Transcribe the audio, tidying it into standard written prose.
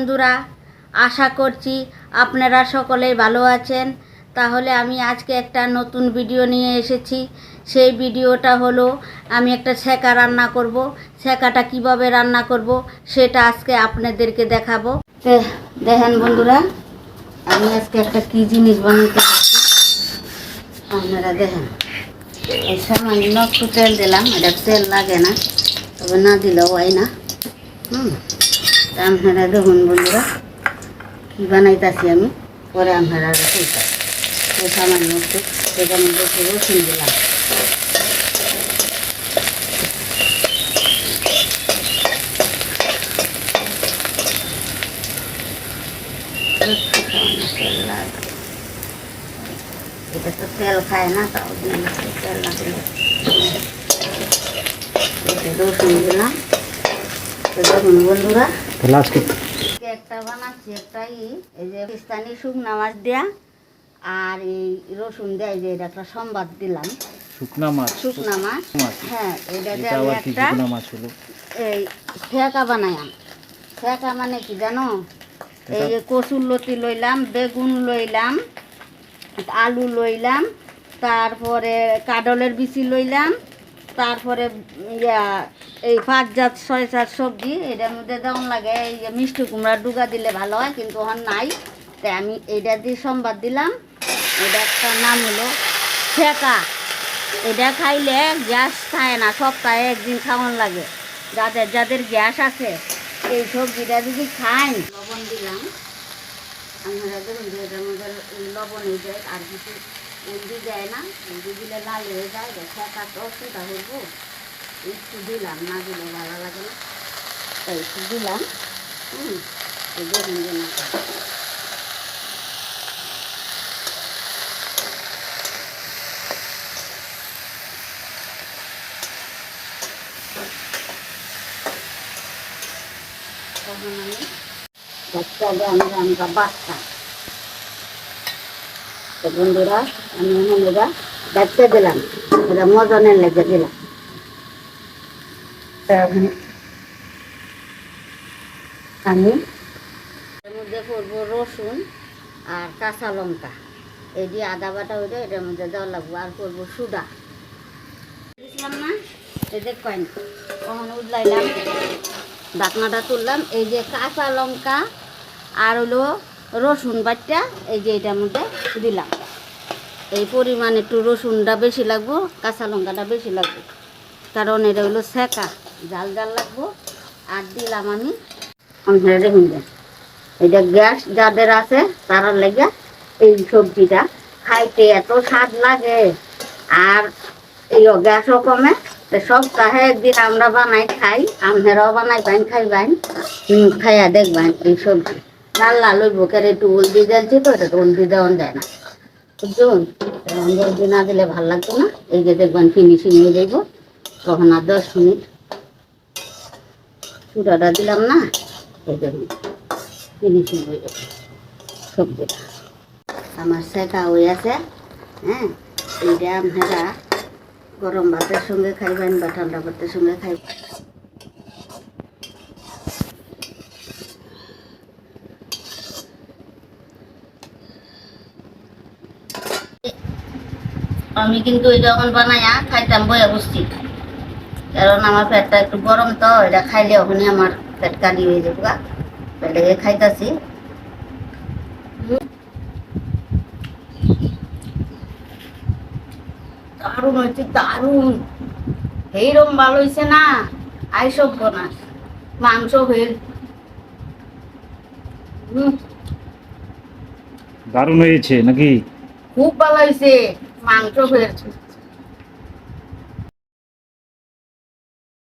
বন্ধুরা, আশা করছি আপনারা সকলেই ভালো আছেন। তাহলে আমি আজকে একটা নতুন ভিডিও নিয়ে এসেছি। সেই ভিডিওটা হলো আমি একটা ছ্যাঁকা রান্না করব। ছ্যাঁকাটা কিভাবে রান্না করব সেটা আজকে আপনাদেরকে দেখাবো। দেখেন বন্ধুরা, আমি আজকে একটা কি জিনিস বানাতে যাচ্ছি আপনারা দেখেন। এই সামান্য একটু তেল দিলাম, এটা তেল লাগে না, তবে না দিলেও হয় না। আপনারা দেখুন বন্ধুরা কী বানাইতেছি আমি, পরে আপনারা দেখুন। এই সামান্য একটু সেখানে একটু রসুন দিলাম, এটা তো তেল খায় না, তাও তেল না দিলে রসুন দিলাম। তো দেখুন বন্ধুরা, একটা বানাচ্ছি একটা এই যে পাকিস্তানি শুকনা মাছ দেয়া আর এই রসুন দেয়, যে এটা একটা সম্বাদ দিলাম। শুকনা মাছ, হ্যাঁ, এটা দিয়ে আমি একটা এই ছ্যাঁকা বানাইলাম। ছ্যাঁকা মানে কি জানো, এই যে কচুর লতি লইলাম, বেগুন লইলাম, আলু লইলাম, তারপরে কাডলের বিচি লইলাম, তারপরে এই 5 6 সবজি এটার মধ্যে দেওয়ান লাগে। এই যে মিষ্টি কুমড়ার ডুগা দিলে ভালো হয়, কিন্তু ওখান নাই, তাই আমি এইটা দিয়ে সম্বাদ দিলাম। এটা একটা নাম হলো ছ্যাঁকা। এটা খাইলে গ্যাস খায় না, সপ্তাহে একদিন খাওয়ান লাগে। যাদের গ্যাস আছে এই সবজিটা যদি খায়। লবণ দিলাম, আপনারা দেখুন যে এটার মধ্যে লবণ হয়ে যায়, আর কিছু উল্দি দেয় না। উল্দি দিলে লাল হয়ে যায়, ছ্যাঁকা তো অসুবিধা করবো। একটু দিলাম, না দিলে ভালো লাগে না, তাই একটু দিলাম। এই দেখুন যে না তখন আমি আমরা বাচ্চা। তো বন্ধুরা, আমি এটা দেখতে দিলাম, এটা মজনের লেগে দিলাম। আমি এর মধ্যে করবো রসুন আর কাঁচা লঙ্কা, এই দিয়ে আদা বাটা হইলে এটার মধ্যে দেওয়া লাগবো। আর করবো সুডা দিয়েছিলাম না, এই দেখেন কখন উদলাইলাম, ঢাকনাটা তুললাম। এই যে কাঁচা লঙ্কা আর হলো রসুন বাটা, এই যে এটার মধ্যে দিলাম। এই পরিমাণে একটু রসুনটা বেশি লাগবো, কাঁচা লঙ্কাটা বেশি লাগবে, কারণ এটা হলো ছ্যাঁকা, জাল জাল লাগবো। আর দিলাম আমি দেখুন, এটা গ্যাস যাদের আছে তারা লেগে এই সবজিটা খাইতে এত স্বাদ লাগে, আর এই গ্যাসও কমে। সপ্তাহে একদিন আমরা বানাই খাই, আপনারাও বানাই বাইন খাইবেন, খাইয়া দেখবেন। এই সবজি লাল লাল ওই বুকের একটু হলদি দিয়েছি, তো এটা হলদি দেওয়া যায় না, বুঝুন। হলদি না দিলে ভাল লাগতো না। এই যে দেখবেন ফিনিশিং হয়ে যাইব, তখন আর 10 মিনিট চুটাটা দিলাম না, এই দেখুন ফিনিশিং হয়ে যাবে সবজিটা। আমার ছ্যাঁকা হয়ে আছে। হ্যাঁ, এইটা আপনারা গরম ভাতের সঙ্গে খাইবেন বা ঠান্ডা ভাতের সঙ্গে খাইবেন। আমি কিন্তু এই যখন বানাইয়া খাইতাম বইয়া বসছি, কারণ আমার পেটটা একটু গরম, তো এটা খাইলে ওখানে আমার পেট কালি হয়ে যাবো, পেটে খাইতাছি। দারুণ হয়েছে, দারুণ, এইরকম ভালো হয়েছে না আইসব বোনাস মাংস হয়ে। দারুণ হয়েছে নাকি? খুব ভালো হয়েছে মাংস হয়েছে।